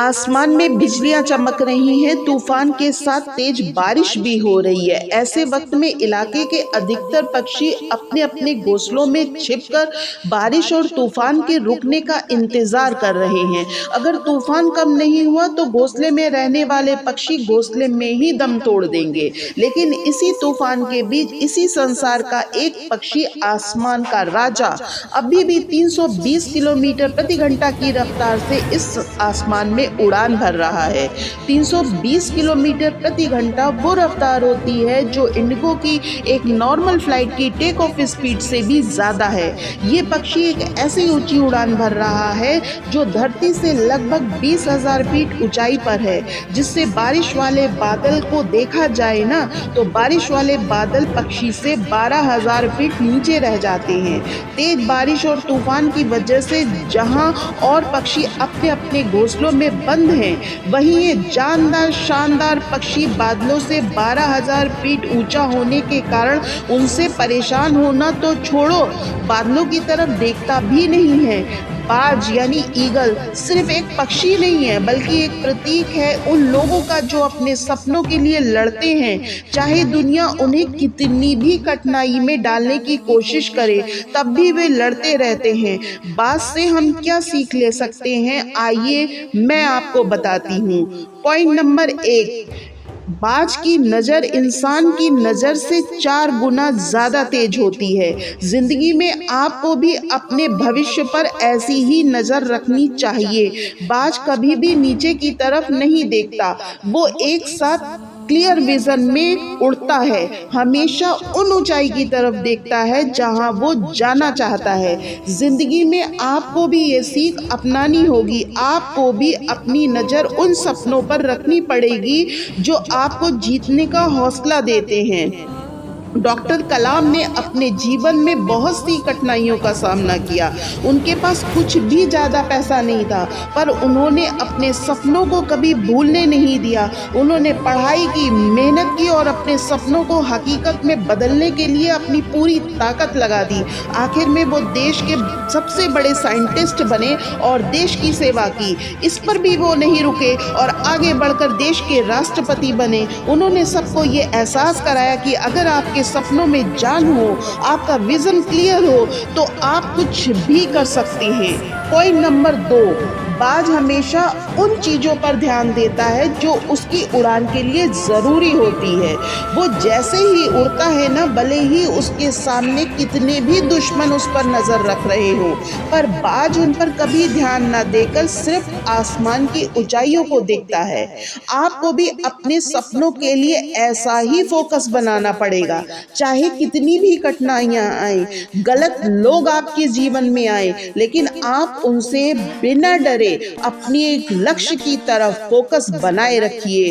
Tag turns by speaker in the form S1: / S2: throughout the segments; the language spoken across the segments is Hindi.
S1: आसमान में बिजलियां चमक रही हैं, तूफान के साथ तेज बारिश भी हो रही है। ऐसे वक्त में इलाके के अधिकतर पक्षी अपने अपने घोंसलों में छिपकर बारिश और तूफान के रुकने का इंतजार कर रहे हैं। अगर तूफान कम नहीं हुआ तो घोंसले में रहने वाले पक्षी घोंसले में ही दम तोड़ देंगे। लेकिन इसी तूफान के बीच इसी संसार का एक पक्षी, आसमान का राजा, अभी भी 320 किलोमीटर प्रति घंटा की रफ्तार से इस आसमान में उड़ान भर रहा है। 320 किलोमीटर प्रति घंटा वो रफ्तार होती है जो इंडिगो की एक नॉर्मल फ्लाइट की टेक ऑफ स्पीड से भी ज्यादा है। ये पक्षी एक ऐसी ऊंची उड़ान भर रहा है जो धरती से लगभग 20,000 फीट ऊंचाई पर है, जिससे बारिश वाले बादल को देखा जाए ना तो बारिश वाले बादल पक्षी से 12,000 फीट नीचे रह जाते हैं। तेज बारिश और तूफान की वजह से जहां और पक्षी अपने अपने घोंसलों में बंद हैं, वहीं ये जानदार शानदार पक्षी बादलों से 12,000 फीट ऊंचा होने के कारण उनसे परेशान होना तो छोड़ो, बादलों की तरफ देखता भी नहीं है। बाज यानी ईगल सिर्फ एक पक्षी नहीं है, बल्कि एक प्रतीक है उन लोगों का जो अपने सपनों के लिए लड़ते हैं, चाहे दुनिया उन्हें कितनी भी कठिनाई में डालने की कोशिश करे, तब भी वे लड़ते रहते हैं। बाज से हम क्या सीख ले सकते हैं, आइए मैं आपको बताती हूँ। पॉइंट नंबर 1, बाज की नज़र इंसान की नज़र से 4 गुना ज़्यादा तेज होती है। जिंदगी में आपको भी अपने भविष्य पर ऐसी ही नज़र रखनी चाहिए। बाज कभी भी नीचे की तरफ नहीं देखता, वो एक साथ क्लियर विजन में उड़ता है, हमेशा उन ऊंचाई की तरफ देखता है जहां वो जाना चाहता है। जिंदगी में आपको भी ये सीख अपनानी होगी, आपको भी अपनी नज़र उन सपनों पर रखनी पड़ेगी जो आपको जीतने का हौसला देते हैं। डॉक्टर कलाम ने अपने जीवन में बहुत सी कठिनाइयों का सामना किया। उनके पास कुछ भी ज़्यादा पैसा नहीं था, पर उन्होंने अपने सपनों को कभी भूलने नहीं दिया। उन्होंने पढ़ाई की, मेहनत की और अपने सपनों को हकीकत में बदलने के लिए अपनी पूरी ताकत लगा दी। आखिर में वो देश के सबसे बड़े साइंटिस्ट बने और देश की सेवा की। इस पर भी वो नहीं रुके और आगे बढ़कर देश के राष्ट्रपति बने। उन्होंने सबको ये एहसास कराया कि अगर आपके सपनों में जान हो, आपका विजन क्लियर हो, तो आप कुछ भी कर सकते हैं। पॉइंट नंबर 2, बाज हमेशा उन चीज़ों पर ध्यान देता है जो उसकी उड़ान के लिए ज़रूरी होती है। वो जैसे ही उड़ता है ना, भले ही उसके सामने कितने भी दुश्मन उस पर नज़र रख रहे हो, पर बाज उन पर कभी ध्यान ना देकर सिर्फ आसमान की ऊंचाइयों को देखता है। आपको भी अपने सपनों के लिए ऐसा ही फोकस बनाना पड़ेगा, चाहे कितनी भी कठिनाइयाँ आए, गलत लोग आपके जीवन में आए, लेकिन आप उनसे बिना डरे अपनी एक लक्ष्य की तरफ फोकस बनाए रखिए।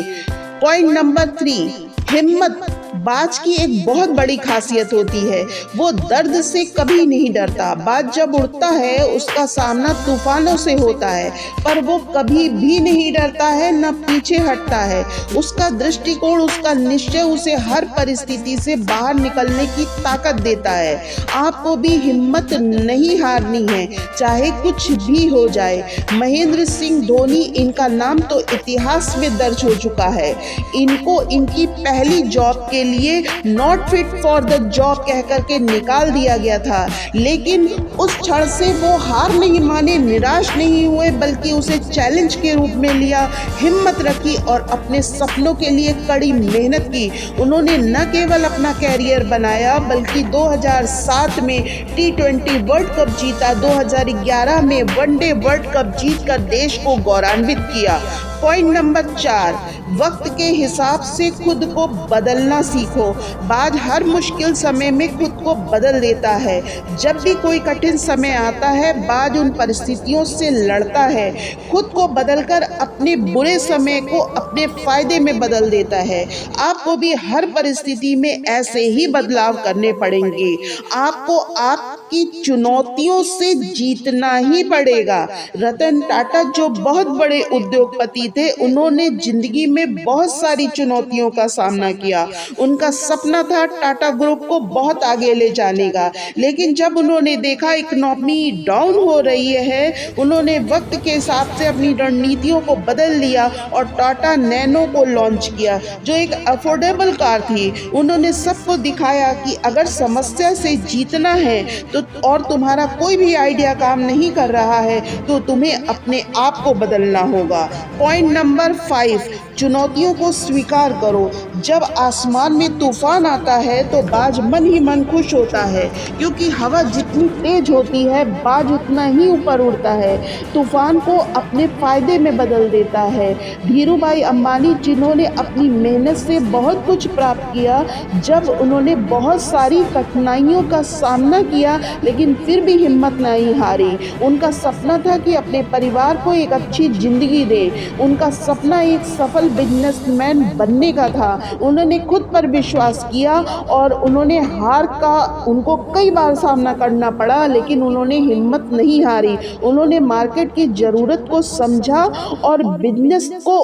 S1: पॉइंट नंबर 3, हिम्मत बाज की एक बहुत बड़ी खासियत होती है, वो दर्द से कभी नहीं डरता। बाज जब उड़ता है उसका सामना तूफानों से होता है, पर वो कभी भी नहीं डरता है, न पीछे हटता है। उसका दृष्टिकोण, उसका निश्चय उसे हर परिस्थिति से बाहर निकलने की ताकत देता है। आपको भी हिम्मत नहीं हारनी है, चाहे कुछ भी हो जाए। महेंद्र सिंह धोनी, इनका नाम तो इतिहास में दर्ज हो चुका है। इनको इनकी पहली जॉब के लिए not fit for the job कह करके निकाल दिया गया था, लेकिन उस क्षण से वो हार नहीं माने, निराश नहीं हुए, बल्कि उसे चैलेंज के रूप में लिया, हिम्मत रखी और अपने सपनों के लिए कड़ी मेहनत की। उन्होंने न केवल अपना कैरियर बनाया, बल्कि 2007 में T20 वर्ल्ड कप जीता, 2011 में वनडे वर्ल्ड कप जीतकर देश को गौरवान्वित किया। पॉइंट नंबर 4, वक्त के हिसाब से खुद को बदलना सीखो। बाज हर मुश्किल समय में खुद को बदल देता है। जब भी कोई कठिन समय आता है, बाज उन परिस्थितियों से लड़ता है, खुद को बदलकर अपने बुरे समय को अपने फायदे में बदल देता है। आपको भी हर परिस्थिति में ऐसे ही बदलाव करने पड़ेंगे। आपको आप कि चुनौतियों से जीतना ही पड़ेगा। रतन टाटा जो बहुत बड़े उद्योगपति थे, उन्होंने जिंदगी में बहुत सारी चुनौतियों का सामना किया। उनका सपना था टाटा ग्रुप को बहुत आगे ले जाने का, लेकिन जब उन्होंने देखा इकोनॉमी डाउन हो रही है, उन्होंने वक्त के हिसाब से अपनी रणनीतियों को बदल लिया और टाटा नैनो को लॉन्च किया, जो एक अफोर्डेबल कार थी। उन्होंने सबको दिखाया कि अगर समस्या से जीतना है तो और तुम्हारा कोई भी आइडिया काम नहीं कर रहा है तो तुम्हें अपने आप को बदलना होगा। पॉइंट नंबर 5, चुनौतियों को स्वीकार करो। जब आसमान में तूफान आता है तो बाज मन ही मन खुश होता है, क्योंकि हवा जितनी तेज होती है बाज उतना ही ऊपर उड़ता है, तूफान को अपने फायदे में बदल देता है। धीरूभाई अंबानी, जिन्होंने अपनी मेहनत से बहुत कुछ प्राप्त किया, जब उन्होंने बहुत सारी कठिनाइयों का सामना किया लेकिन फिर भी हिम्मत नहीं हारी। उनका सपना था कि अपने परिवार को एक अच्छी जिंदगी दे। उनका सपना एक सफल बिजनेसमैन बनने का था। उन्होंने खुद पर विश्वास किया और उन्होंने हार का उनको कई बार सामना करना पड़ा, लेकिन उन्होंने हिम्मत नहीं हारी। उन्होंने मार्केट की ज़रूरत को समझा और बिजनेस को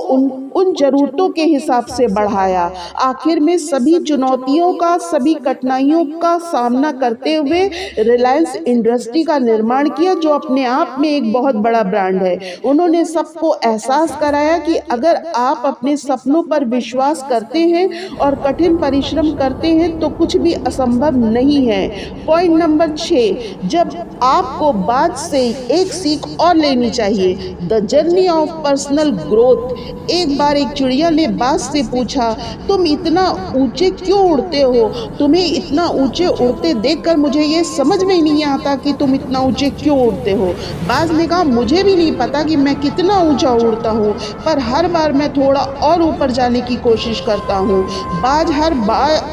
S1: उन ज़रूरतों के हिसाब से बढ़ाया। आखिर में सभी चुनौतियों का, सभी कठिनाइयों का सामना करते हुए रिलायंस इंडस्ट्री का निर्माण किया, जो अपने आप में एक बहुत बड़ा ब्रांड है। उन्होंने सबको एहसास कराया कि अगर आप अपने सपनों पर विश्वास करते हैं और कठिन परिश्रम करते हैं तो कुछ भी असंभव नहीं है। पॉइंट नंबर 6, जब आपको बात से एक सीख और लेनी चाहिए, the journey of personal growth. एक बार एक चिड़िया ने बाज से पूछा, तुम इतना ऊंचे क्यों उड़ते हो? तुम्हें इतना ऊंचे उड़ते देखकर मुझे ये समझ में नहीं आता कि तुम इतना ऊंचे क्यों उड़ते हो। बाज ने कहा, मुझे भी नहीं पता कि मैं कितना ऊंचा उड़ता हूँ, पर हर बार मैं थोड़ा और ऊपर जाने की कोशिश करता हूँ। बाज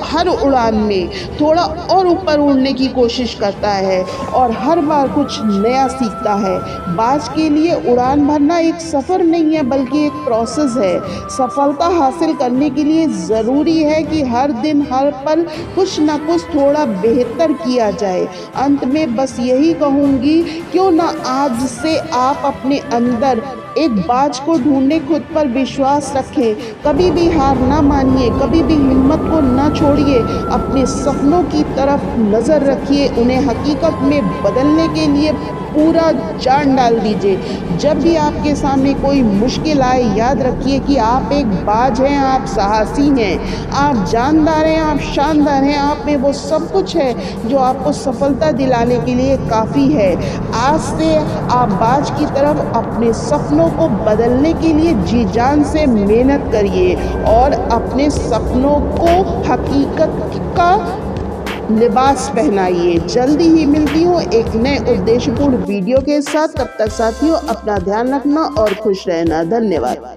S1: हर उड़ान में थोड़ा और ऊपर उड़ने की कोशिश करता है और हर बार कुछ नया सीखता है। बाज के लिए उड़ान भरना एक सफ़र नहीं है, बल्कि एक प्रोसेस है। सफलता हासिल करने के लिए ज़रूरी है कि हर दिन, हर पल कुछ ना कुछ थोड़ा बेहतर किया जाए। अंत में बस यही कहूँगी, क्यों ना आज से आप अपने अंदर एक बाज को ढूंढने, खुद पर विश्वास रखें, कभी भी हार ना मानिए, कभी भी हिम्मत को ना छोड़िए, अपने सपनों की तरफ नज़र रखिए, उन्हें हकीकत में बदलने के लिए पूरा जान डाल दीजिए। जब भी आपके सामने कोई मुश्किल आए, याद रखिए कि आप एक बाज हैं, आप साहसी हैं, आप जानदार हैं, आप शानदार हैं, आप में वो सब कुछ है जो आपको सफलता दिलाने के लिए काफ़ी है। आज से आप बाज की तरफ अपने सपनों को बदलने के लिए जी जान से मेहनत करिए और अपने सपनों को हकीकत का लिबास पहनाइए। जल्दी ही मिलती हूँ एक नए उद्देश्यपूर्ण वीडियो के साथ। तब तक साथियों, अपना ध्यान रखना और खुश रहना। धन्यवाद।